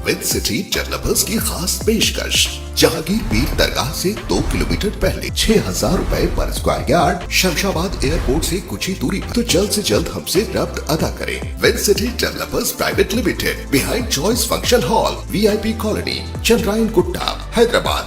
With city developers की खास पेशकश। जहांगीर पीर दरगाह से 2 किलोमीटर पहले 6,000 रुपए पर स्क्वायर यार्ड, शमशाबाद एयरपोर्ट से कुछ ही दूरी पर। तो जल्द से जल्द हमसे रब्त अदा करें। With city developers private limited, behind choice function hall, VIP colony, Chandrayan Gutta, Hyderabad.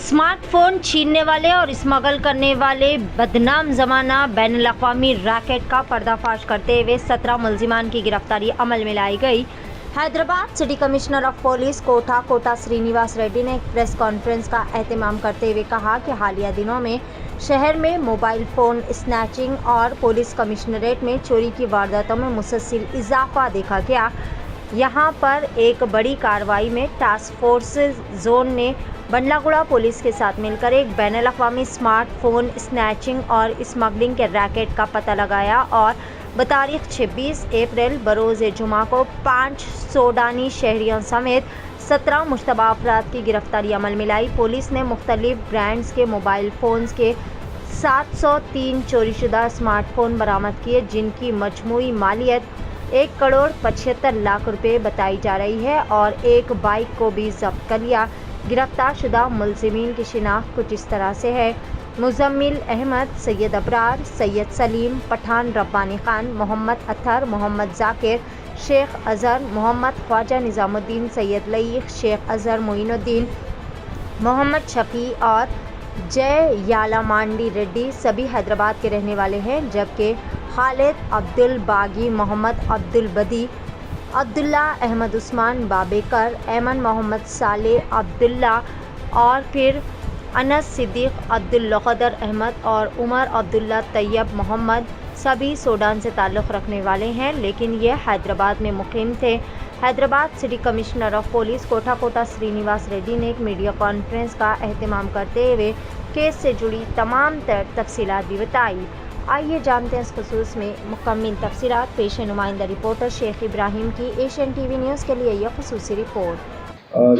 Smartphone छीनने वाले और स्मगल करने वाले बदनाम जमाना बैनुल-अक़वामी रैकेट का पर्दाफाश करते हुए 17 मुलजिमान की गिरफ्तारी अमल में लाई गई। Hyderabad city commissioner of police Kota Srinivas Reddy ने एक प्रेस कॉन्फ्रेंस का एहतमाम करते हुए कहा कि हालिया दिनों में शहर में मोबाइल फ़ोन स्नैचिंग और पुलिस कमिश्नरेट में चोरी की वारदातों में मुसलसल इजाफा देखा गया। यहाँ पर एक बड़ी कार्रवाई में टास्क फोर्स जोन ने बंडलागुड़ा पुलिस के साथ मिलकर एक बैनुल-अक़वामी स्मार्टफोन स्नैचिंग और स्मगलिंग के रैकेट का पता लगाया और बतारीख 26 अप्रैल बरोज़ जुमा को 5 सूडानी शहरियों समेत 17 मुश्तबा अफराद की गिरफ्तारी अमल में लाई। पुलिस ने मुख्तलिफ ब्रांड्स के मोबाइल फ़ोन्स के 703 चोरीशुदा स्मार्टफोन बरामद किए, जिनकी मजमूई मालियत 1 करोड़ 75 लाख रुपए बताई जा रही है और एक बाइक को भी जब्त कर लिया। गिरफ्तार शुदा मुलजिमीन की शिनाख्त कुछ इस तरह से है: मुज़म्मिल अहमद, सैयद अबरार, सैयद सलीम, पठान रब्बानी खान, मोहम्मद अत्तर, मोहम्मद जाकिर, शेख अज़हर, मोहम्मद ख्वाजा निज़ामुद्दीन, सैयद लईक, शेख अज़हर मोइनुद्दीन, मोहम्मद शफ़ी और जय यालामांडी रेड्डी सभी हैदराबाद के रहने वाले हैं, जबकि खालिद अब्दुल बागी, मोहम्मद अब्दुल बदी, अब्दुल्ला अहमद उस्मान बाबेकर, ऐमन मोहम्मद सालेह अब्दुल्ला और फिर अनस सिद्दीक अब्दुल क़दर अहमद और उमर अब्दुल्ला तैयब मोहम्मद सभी सूडान से ताल्लुक़ रखने वाले हैं, लेकिन ये हैदराबाद में मुक़ीम थे। Hyderabad city commissioner of police Kota Srinivas Reddy ने एक मीडिया कॉन्फ्रेंस का एहतमाम करते हुए केस से जुड़ी तमाम तफसीलात भी बताई। आइए जानते हैं इस खुसूस में मुकम्मल तफसीलात। पेश नुमाइंदा रिपोर्टर शेख इब्राहिम की एशियन टीवी न्यूज़ के लिए यह खुसूसी रिपोर्ट।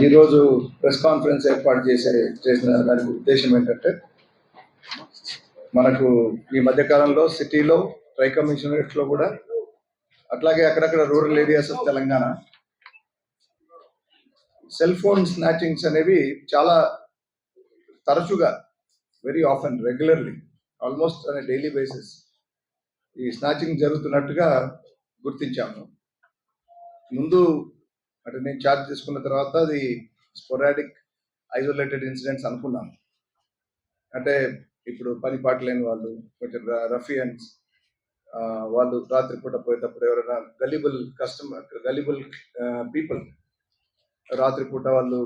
ఈరోజు ప్రెస్ కాన్ఫరెన్స్ ఏర్పాటు చేసిన దానికి ఉద్దేశం ఏంటంటే, మనకు ఈ మధ్యకాలంలో సిటీలో ట్రై కమిషనరేట్స్లో కూడా అట్లాగే అక్కడక్కడ rural areas of Telangana cell phone snatchings అనేవి చాలా తరచుగా, very often, regularly, almost on daily basis ఈ స్నాచింగ్ జరుగుతున్నట్టుగా గుర్తించాము. ముందు అంటే నేను ఛార్జ్ తీసుకున్న తర్వాత అది స్పోరాడిక్ ఐసోలేటెడ్ ఇన్సిడెంట్స్ అనుకున్నాను. అంటే ఇప్పుడు పని పాట లేని వాళ్ళు, కొంచెం రఫియన్స్ వాళ్ళు రాత్రిపూట పోయేటప్పుడు ఎవరైనా గలిబుల్ పీపుల్ రాత్రిపూట వాళ్ళు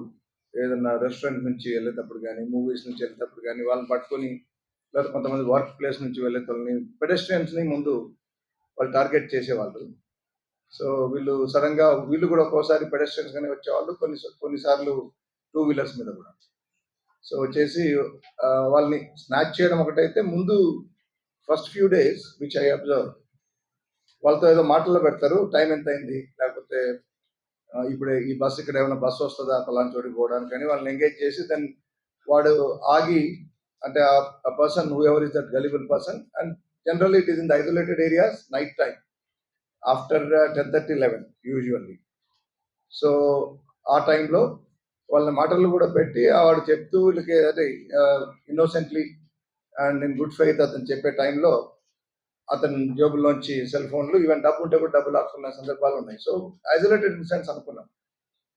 ఏదన్నా రెస్టారెంట్ నుంచి వెళ్ళేటప్పుడు కానీ, మూవీస్ నుంచి వెళ్ళేటప్పుడు కానీ వాళ్ళని పట్టుకొని, లేదా కొంతమంది వర్క్ ప్లేస్ నుంచి వెళ్ళేటోళ్ళని, పెడెస్ట్రియన్స్ని ముందు వాళ్ళు టార్గెట్ చేసేవాళ్ళు. సో వీళ్ళు సడన్గా వీళ్ళు కూడా ఒక్కోసారి పెడెస్ట్రియన్స్ గానే వచ్చేవాళ్ళు, కొన్నిసార్లు 2 వీలర్స్ మీద కూడా. సో వచ్చేసి వాళ్ళని స్నాచ్ చేయడం ఒకటైతే, ముందు first few days which I observe, వాళ్ళతో ఏదో మాటల్లో పెడతారు, టైం ఎంత అయింది, లేకపోతే ఇప్పుడు ఈ బస్సు ఇక్కడ ఏమైనా బస్సు వస్తుందా పలానా చోటుకి పోవడానికి అని వాళ్ళని ఎంగేజ్ చేసి, దెన్ వాడు ఆగి, అంటే ఆ person who ever is that gullible person, and generally it is in the isolated areas night time after 10:30-11 usually. So ఆ టైంలో వాళ్ళ మాటలు కూడా పెట్టి వాడు చెప్తూ వీళ్ళకి అదే innocently and in good faith అతను చెప్పే టైంలో అతని జేబుల్లోంచి సెల్ ఫోన్లు, ఈవెన్ డబ్బు ఉంటే కూడా డబ్బు లాక్కున్న సందర్భాలు ఉన్నాయి. సో ఐసోలేటెడ్ ఇన్సిడెంట్స్ అనుకున్నాం,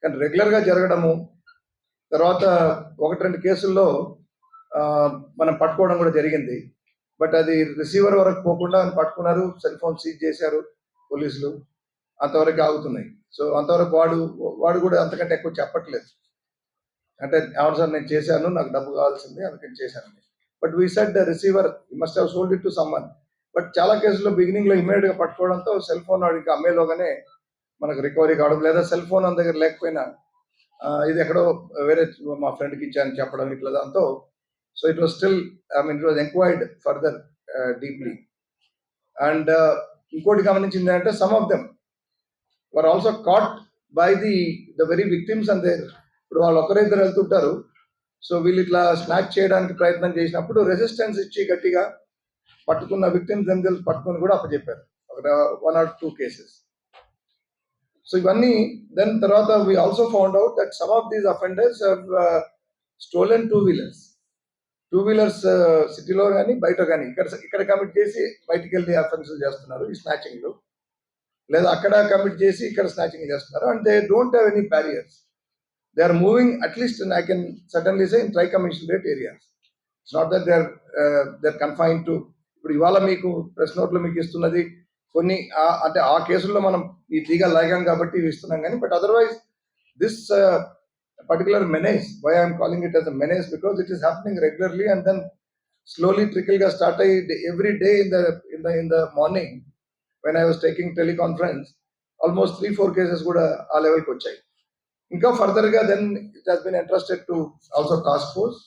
కానీ రెగ్యులర్గా జరగడము, తర్వాత 1-2 కేసుల్లో మనం పట్టుకోవడం కూడా జరిగింది. బట్ అది రిసీవర్ వరకు పోకుండా పట్టుకున్నారు, సెల్ ఫోన్ సీజ్ చేశారు పోలీసులు, అంతవరకు ఆగుతున్నాయి. సో అంతవరకు వాడు కూడా అంతకంటే ఎక్కువ చెప్పట్లేదు. అంటే అవును సార్ నేను చేశాను, నాకు డబ్బు కావాల్సింది అందుకని చేశాను. But we said the receiver you must have sold it to someone. But చాలా కేసుల్లో బిగినింగ్లో ఇమీడియట్గా పట్టుకోవడంతో సెల్ ఫోన్ వాడికి అమ్మేలోగానే మనకు రికవరీ కావడం, లేదా సెల్ ఫోన్ మన దగ్గర లేకపోయినా ఇది ఎక్కడో వేరే మా ఫ్రెండ్కి ఇచ్చాను చెప్పడం, ఇట్లా దాంతో. So it was still it was enquired further deeply. And ఇంకోటి గమనించింది ఏంటంటే, some of them were also caught by the very victims and there. ఇప్పుడు వాళ్ళు ఒకరిద్దరు వెళ్తుంటారు, సో వీళ్ళు ఇట్లా స్నాచ్ చేయడానికి ప్రయత్నం చేసినప్పుడు రెసిస్టెన్స్ ఇచ్చి గట్టిగా పట్టుకున్న విక్టిమ్స్ దెమ్సెల్వ్స్ పట్టుకొని కూడా అప్పచెప్పారు. 1 or 2 కేసెస్. సో ఇవన్నీ దెన్ తర్వాత we also found out that some of these offenders have stolen two wheelers సిటీలో కానీ బయట కానీ ఇక్కడ కమిట్ చేసి బయటికి వెళ్ళి అఫెన్సులు చేస్తున్నారు ఈ స్నాచింగ్లు, లేదా అక్కడ కమిట్ చేసి ఇక్కడ స్నాచింగ్ చేస్తున్నారు. And they don't have any barriers. They are moving at least I can certainly say in tri commissionerate areas. It's not that they are confined to. ఇప్పుడు ఇవాళ మీకు ప్రెస్ నోట్లో మీకు ఇస్తున్నది కొన్ని అంటే ఆ కేసుల్లో మనం ఈ లీగల్ లాగాం కాబట్టి ఇవి ఇస్తున్నాం కానీ, but otherwise this particular menace, why I am calling it as a menace, because it is happening regularly and then slowly trickle ga started every day in the morning when I was taking teleconference. Almost 3-4 cases kuda aa level ku vachai. Inka further ga then it has been entrusted to also task force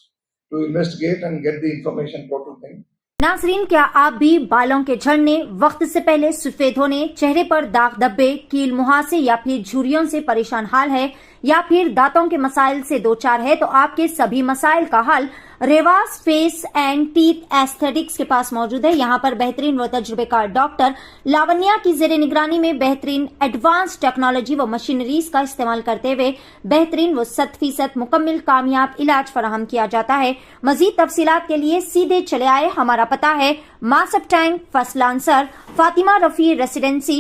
to investigate and get the information total thing. नाजरीन, क्या आप भी बालों के झड़ने, वक्त से पहले सफेद होने, चेहरे पर दाग धब्बे, कील मुहासे या फिर झुर्रियों से परेशान हाल है, या फिर दांतों के मसाइल से दो चार है, तो आपके सभी मसाइल का हल Revas face and teeth aesthetics के पास मौजूद है। यहाँ पर बेहतरीन व तजुर्बेकार डॉक्टर लावण्या की जेर निगरानी में बेहतरीन एडवांस टेक्नोलॉजी व मशीनरीज का इस्तेमाल करते हुए बेहतरीन व 100% मुकम्मल कामयाब इलाज फराहम किया जाता है। मजीद तफसीलात के लिए सीधे चले आए। हमारा पता है Masab tank, first lancer, Fatima Rafi residency,